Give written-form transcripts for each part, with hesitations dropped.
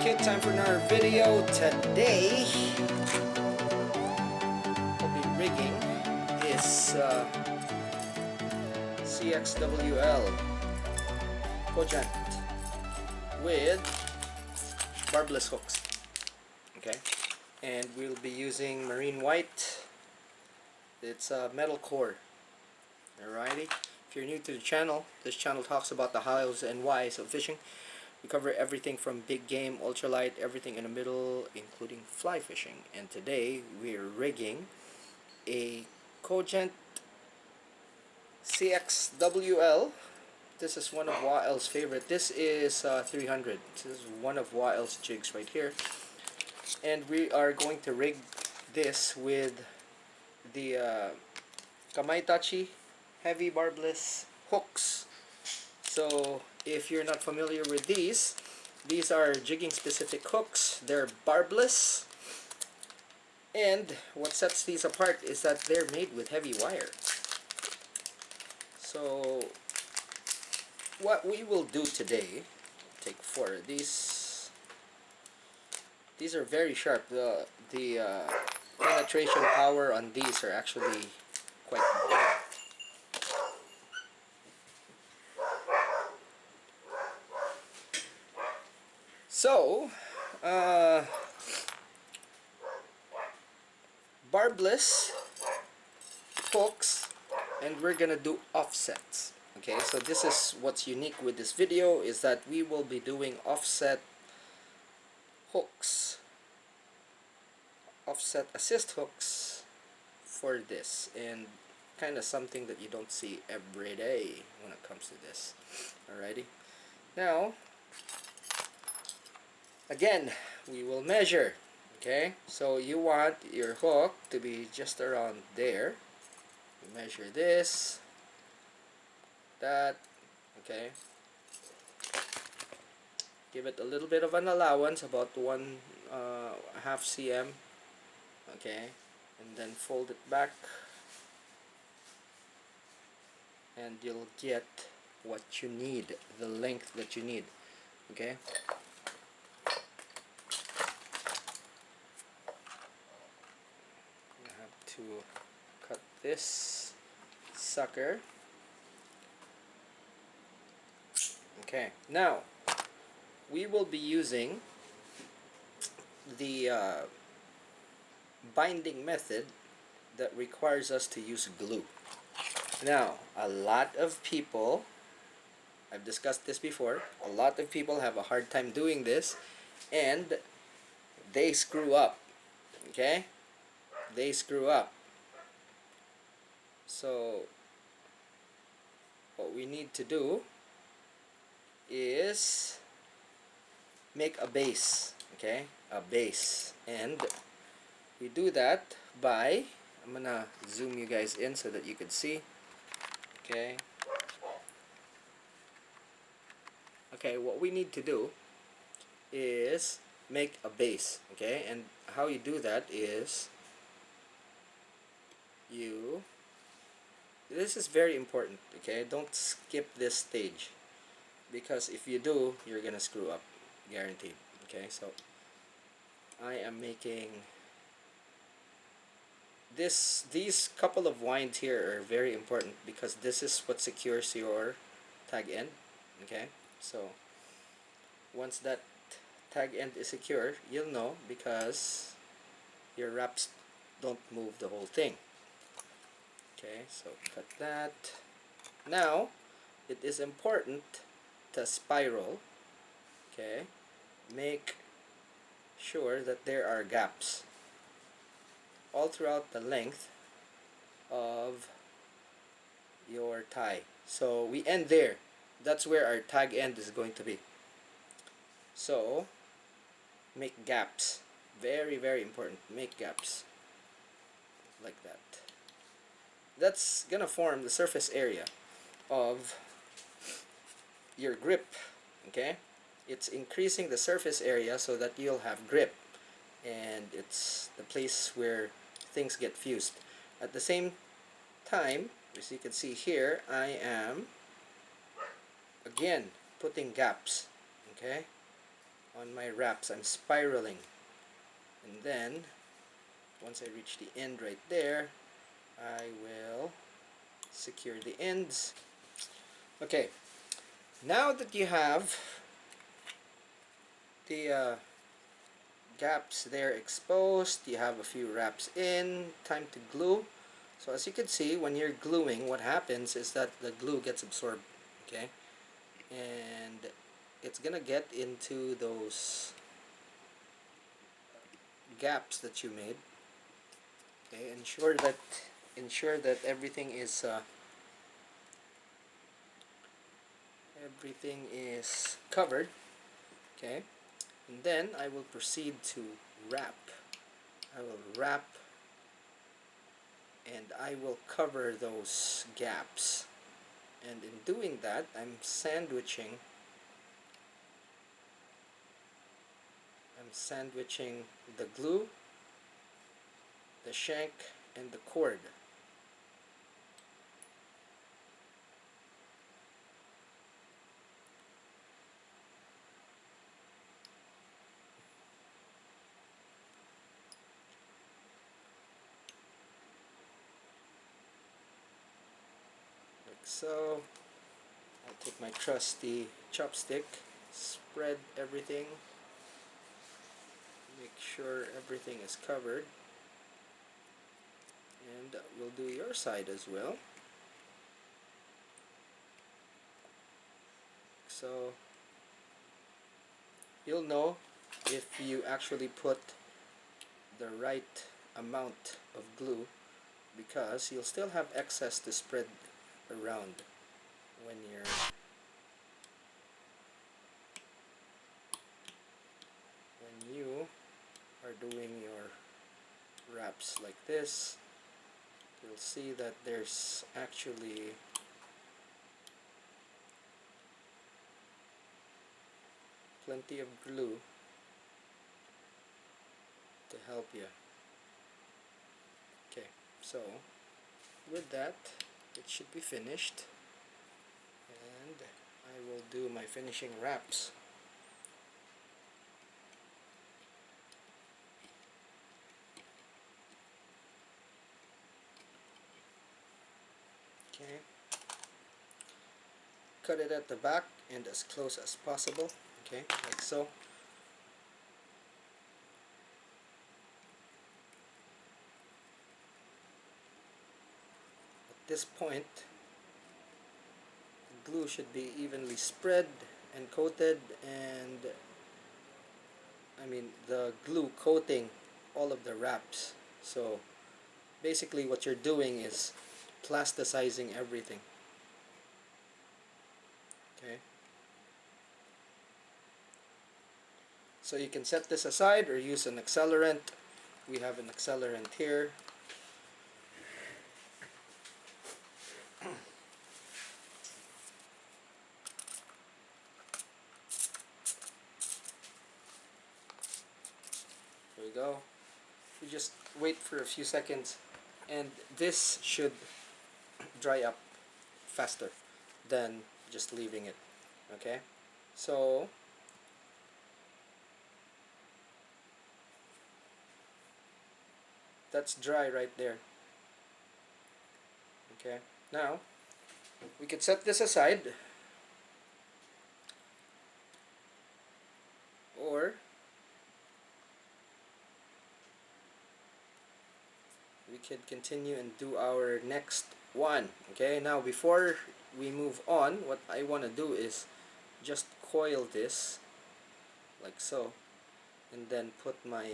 TheFishingKit, time for another video. Today, I'll be rigging this Cxwl Coyjant with barbless hooks. Okay, and we'll be using marine white. It's a metal core. Alrighty. If you're new to the channel, this channel talks about the hows and whys of fishing. We cover everything from big game, ultralight, everything in the middle, including fly fishing. And today we're rigging a Coyjant Cxwl. This is one of Wael's favorite. This is 300. This is one of Wael's jigs right here. And we are going to rig this with the Kamai heavy barbless hooks. So if you're not familiar with these are jigging specific hooks. They're barbless, and what sets these apart is that they're made with heavy wire. So what we will do today, take 4 of these. These are very sharp. The penetration power on these are actually quite good. So, barbless hooks, and we're gonna do offsets. Okay, so this is what's unique with this video, is that we will be doing offset hooks, offset assist hooks for this, and kind of something that you don't see every day when it comes to this. Alrighty, now again, we will measure. Okay, so you want your hook to be just around there. You measure this, that. Okay, give it a little bit of an allowance, about 1/2 cm. Okay, and then fold it back, and you'll get what you need, the length that you need. Okay, to cut this sucker. Okay, now we will be using the binding method that requires us to use glue. Now, a lot of people, I've discussed this before, a lot of people have a hard time doing this, and they screw up. Okay, they screw up. So what we need to do is make a base. Okay, a base, and we do that by, I'm gonna zoom you guys in so that you can see. Okay, what we need to do is make a base. Okay, and how you do that is this is very important. Okay, don't skip this stage, because if you do, you're gonna screw up, guaranteed. Okay, so I am making these couple of winds here are very important, because this is what secures your tag end. Okay, so once that tag end is secure, you'll know, because your wraps don't move the whole thing. Okay, so cut that. Now it is important to spiral. Okay, make sure that there are gaps all throughout the length of your tie. So we end there. That's where our tag end is going to be. So make gaps. Very, very important. Make gaps like that. That's gonna form the surface area of your grip. Okay, it's increasing the surface area so that you'll have grip, and it's the place where things get fused. At the same time, as you can see here, I am again putting gaps. Okay, on my wraps. I'm spiraling, and then once I reach the end right there, I will secure the ends. Okay, now that you have the gaps there exposed, you have a few wraps in, time to glue. So as you can see, when you're gluing, what happens is that the glue gets absorbed, okay? And it's gonna get into those gaps that you made. Okay, ensure that everything is covered. Okay, and then I will proceed to wrap. I will wrap and I will cover those gaps. And in doing that, I'm sandwiching the glue, the shank, and the cord. Like so. I'll take my trusty chopstick, spread everything, make sure everything is covered, and we'll do your side as well. So you'll know if you actually put the right amount of glue, because you'll still have excess to spread around when you are doing your wraps like this. You'll see that there's actually plenty of glue to help you. Okay, so with that, it should be finished, and I will do my finishing wraps. Okay, cut it at the back and as close as possible. Okay, like so. At this point, the glue should be evenly spread and coated, and the glue coating all of the wraps. So basically what you're doing is plasticizing everything. Okay, so you can set this aside or use an accelerant. We have an accelerant here. There we go. We just wait for a few seconds, and this should dry up faster than just leaving it. Okay, so that's dry right there. Okay, now we can set this aside, or we could continue and do our next one. Okay, now before we move on, what I want to do is just coil this like so, and then put my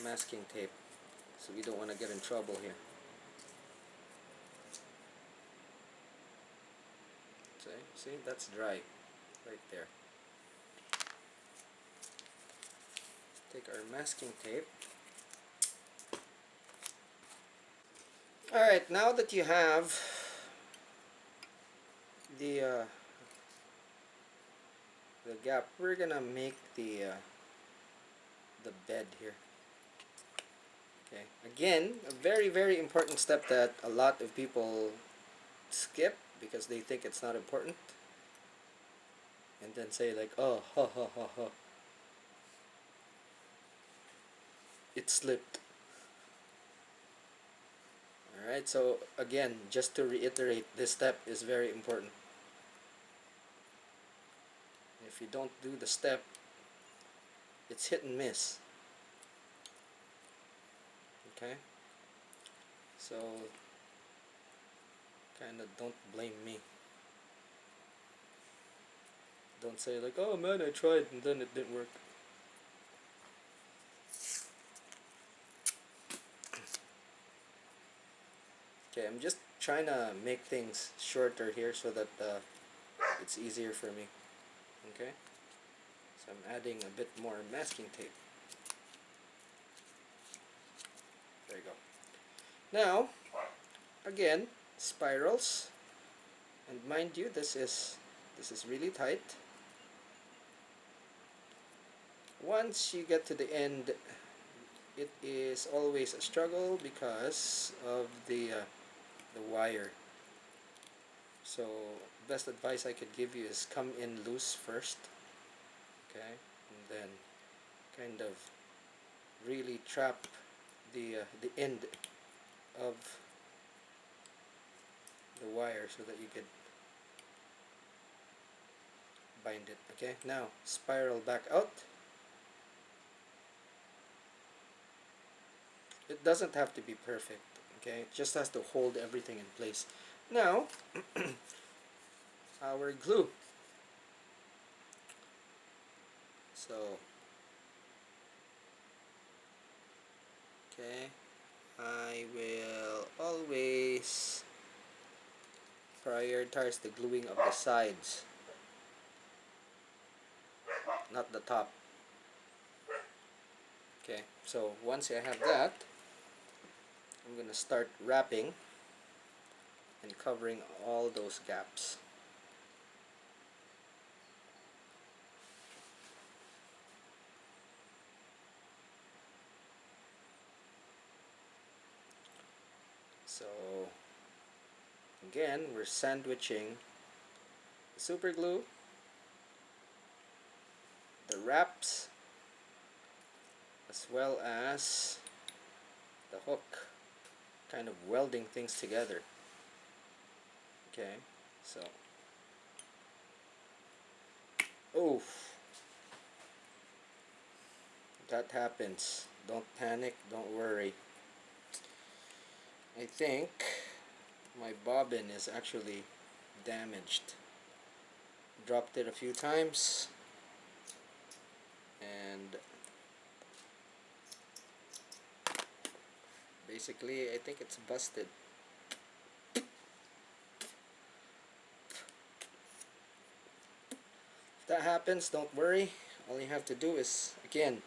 masking tape, so we don't want to get in trouble here. See, that's dry right there. Take our masking tape. Alright, now that you have the gap, we're gonna make the bed here. Okay, again, a very important step that a lot of people skip because they think it's not important. and then say like, oh, ha ha ha ha, it slipped. Alright, so again, just to reiterate, this step is very important. If you don't do the step, it's hit and miss. Okay? So, kinda don't blame me. Don't say like, oh man, I tried and then it didn't work. Okay, I'm just trying to make things shorter here so that it's easier for me. Okay? So I'm adding a bit more masking tape. There you go. Now, again, spirals. And mind you, this is really tight. Once you get to the end, it is always a struggle because of the wire. So best advice I could give you is come in loose first, okay, and then kind of really trap the end of the wire so that you could bind it. Okay, now spiral back out. It doesn't have to be perfect, okay, it just has to hold everything in place. Now our glue. So okay, I will always prioritize the gluing of the sides, not the top. Okay, so once I have that, I'm gonna start wrapping and covering all those gaps. So again, we're sandwiching the super glue, the wraps, as well as the hook, kind of welding things together. Okay, so oh, that happens. Don't panic, don't worry. I think my bobbin is actually damaged. Dropped it a few times and basically I think it's busted. If that happens, don't worry. All you have to do is, again,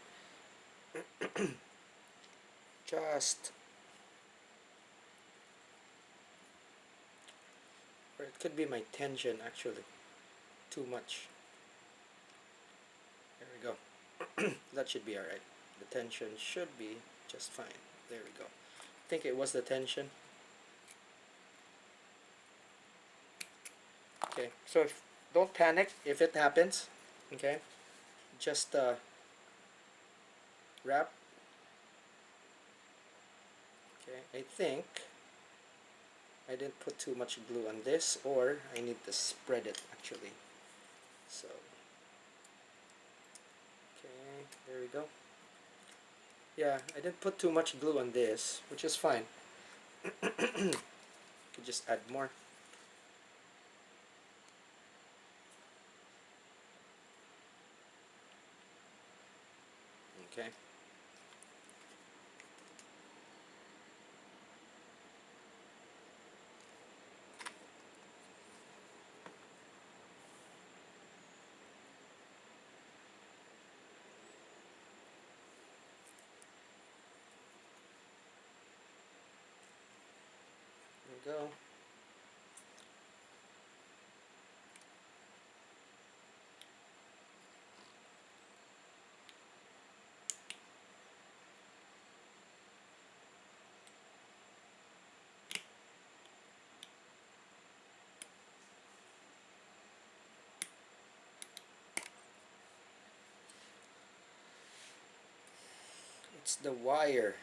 just, or it could be my tension actually, too much. There we go. That should be alright. The tension should be just fine. There we go. I think it was the tension. Okay, so don't panic if it happens. Okay, just wrap. Okay, I think I didn't put too much glue on this, or I need to spread it actually. So, okay, there we go. Yeah, I didn't put too much glue on this, which is fine. Could just add more. Okay. There we go. It's the wire.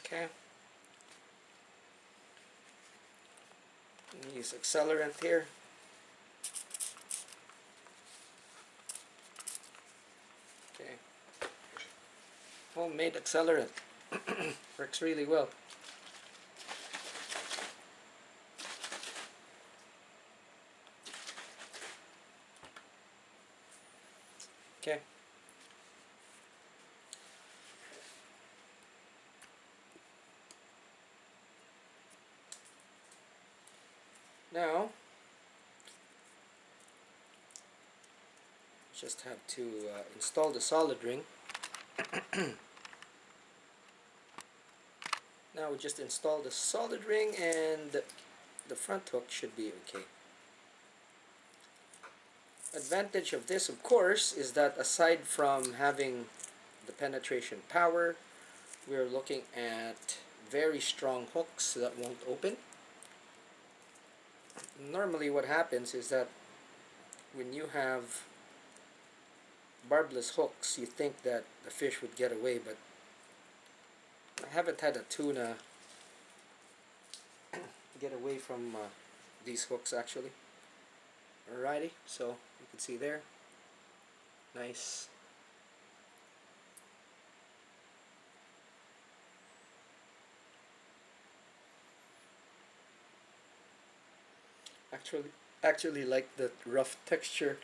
Okay. Use accelerant here. Okay. Homemade accelerant. Works really well. Okay. Now, just have to install the solid ring. Now we just install the solid ring and the front hook should be okay. Advantage of this, of course, is that aside from having the penetration power, we're looking at very strong hooks that won't open. Normally what happens is that when you have barbless hooks, you think that the fish would get away, but I haven't had a tuna get away from these hooks actually. Alrighty, so you can see there, nice. Actually like the rough texture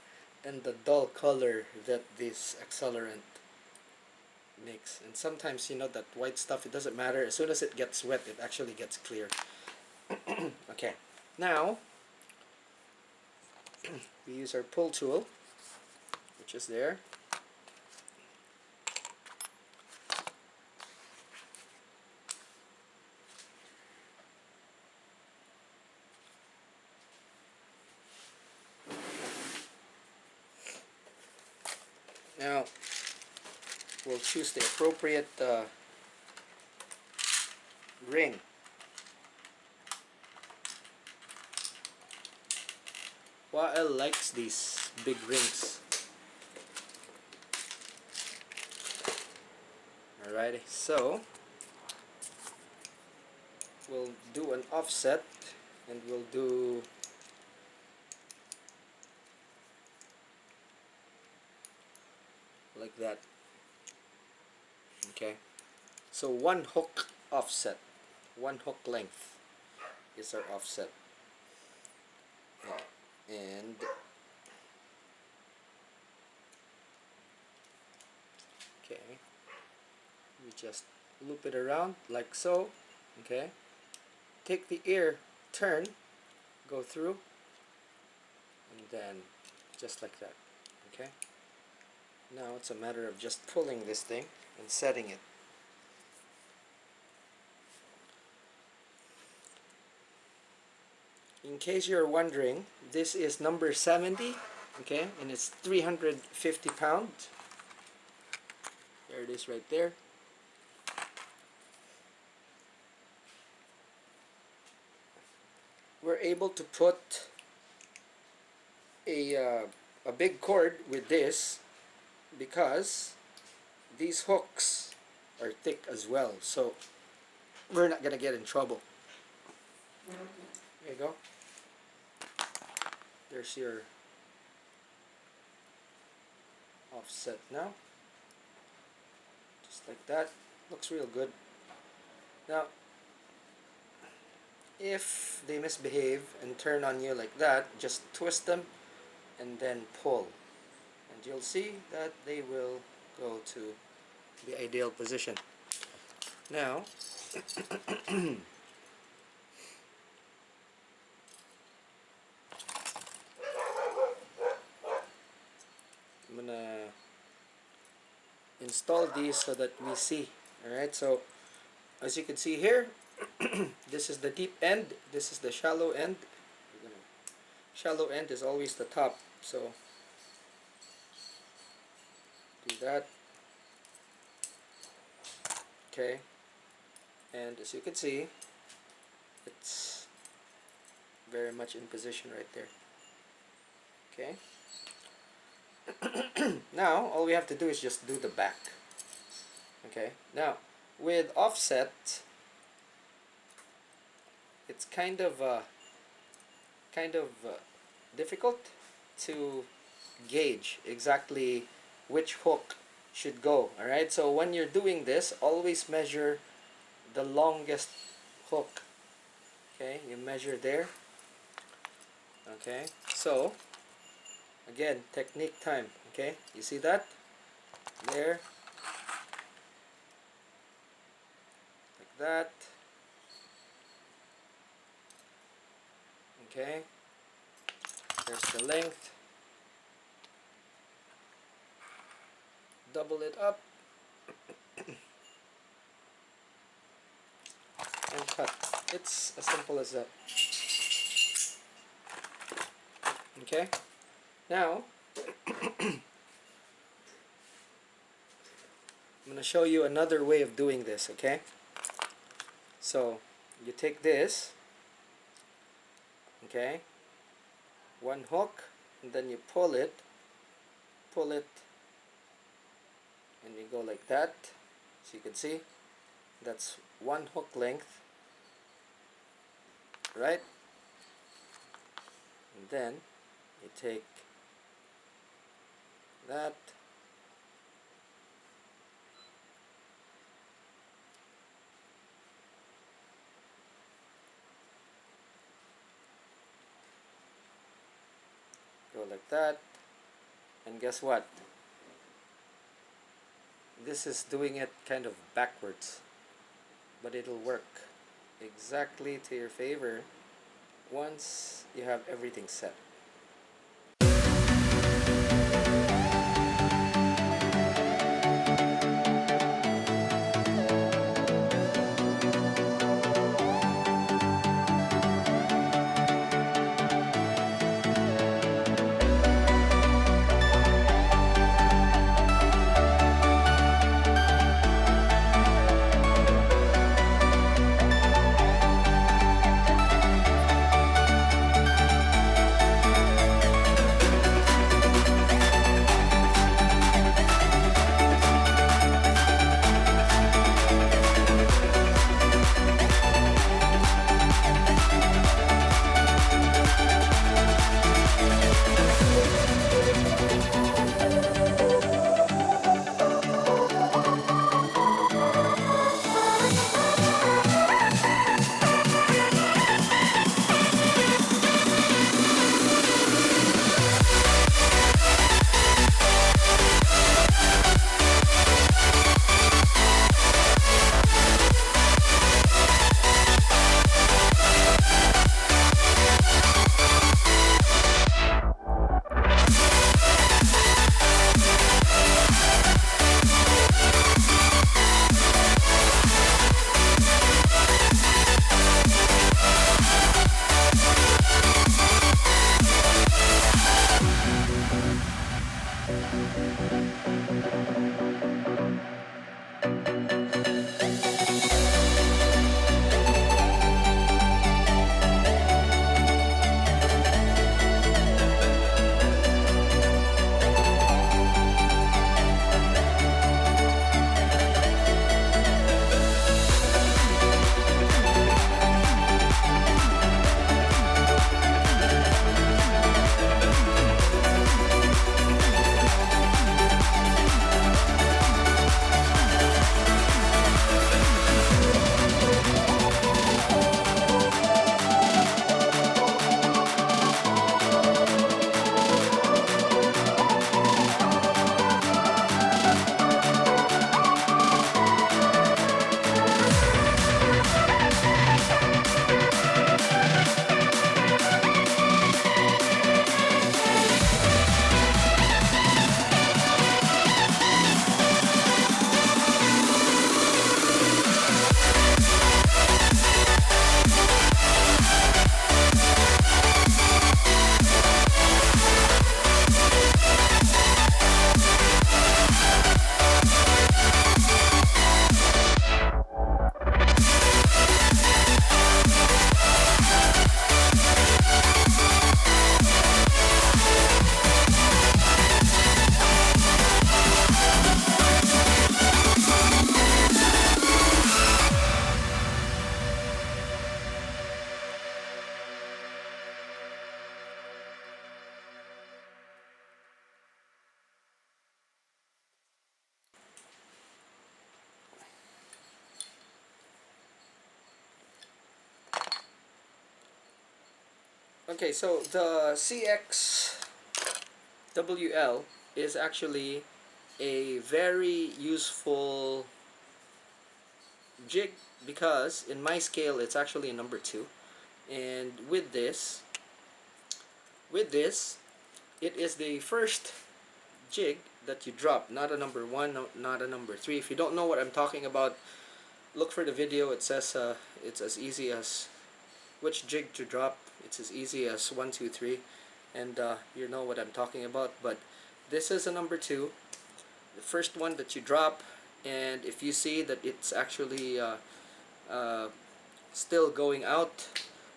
and the dull color that this accelerant makes. And sometimes, you know, that white stuff, it doesn't matter, as soon as it gets wet it actually gets clear. Okay, now we use our pull tool, which is there. Now we'll choose the appropriate ring. Wael likes these big rings. Alrighty, so we'll do an offset and we'll do like that. Okay, so one hook offset, one hook length is our offset. And okay, we just loop it around like so. Okay, take the ear, turn, go through, and then just like that. Okay, now it's a matter of just pulling this thing and setting it. In case you're wondering, this is number 70, okay, and it's 350 pounds. There it is right there. We're able to put a big cord with this because these hooks are thick as well, so we're not gonna get in trouble. There you go. There's your offset now, just like that. Looks real good. Now if they misbehave and turn on you like that, just twist them and then pull, and you'll see that they will go to the ideal position. Now I'm gonna install these so that we see. Alright, so as you can see here, this is the deep end, this is the shallow end. Shallow end is always the top, so do that. Okay, and as you can see, it's very much in position right there. Okay. Now all we have to do is just do the back. Okay, now with offset, it's kind of difficult to gauge exactly which hook should go. Alright, so when you're doing this, always measure the longest hook. Okay, you measure there. Okay, so again, technique time. Okay, you see that? There. Like that. Okay, there's the length. Double it up and cut. It's as simple as that. Okay, now I'm going to show you another way of doing this. Okay, so you take this, okay, one hook, and then you pull it, and you go like that. So you can see that's one hook length, right? And then you take that, go like that, and guess what? This is doing it kind of backwards, but it'll work exactly to your favor once you have everything set. Okay, so the Cxwl is actually a very useful jig because in my scale it's actually a number 2, and with this it is the first jig that you drop, not a number 1, not a number 3. If you don't know what I'm talking about, look for the video. It says it's as easy as which jig to drop. It's as easy as 1, 2, 3, and you know what I'm talking about. But this is a number 2, the first one that you drop, and if you see that it's actually uh, still going out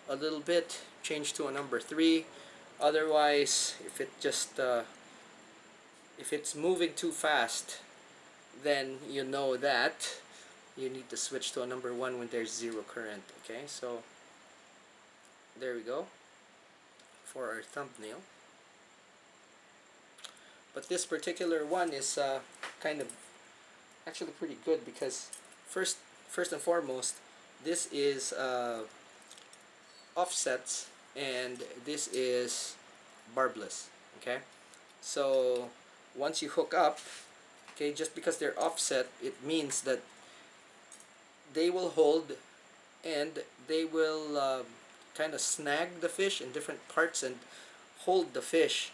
a little bit, change to a number 3. Otherwise, if it's moving too fast, then you know that you need to switch to a number 1 when there's 0 current. Okay, so there we go for our thumbnail. But this particular one is kind of actually pretty good because first and foremost, this is offsets and this is barbless. Okay, so once you hook up, okay, just because they're offset, it means that they will hold and they will kind of snag the fish in different parts and hold the fish,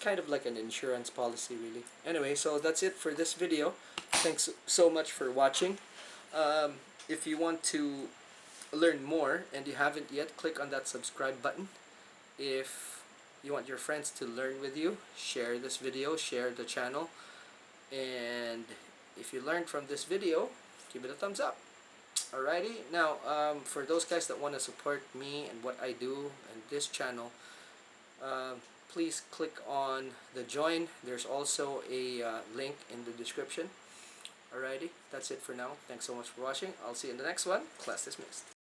kind of like an insurance policy, really. Anyway, so that's it for this video. Thanks so much for watching. If you want to learn more and you haven't yet, click on that subscribe button. If you want your friends to learn with you, share this video, share the channel, and if you learned from this video, give it a thumbs up. Alrighty, now for those guys that want to support me and what I do and this channel, please click on the join. There's also a link in the description. Alrighty, that's it for now. Thanks so much for watching. I'll see you in the next one. Class dismissed.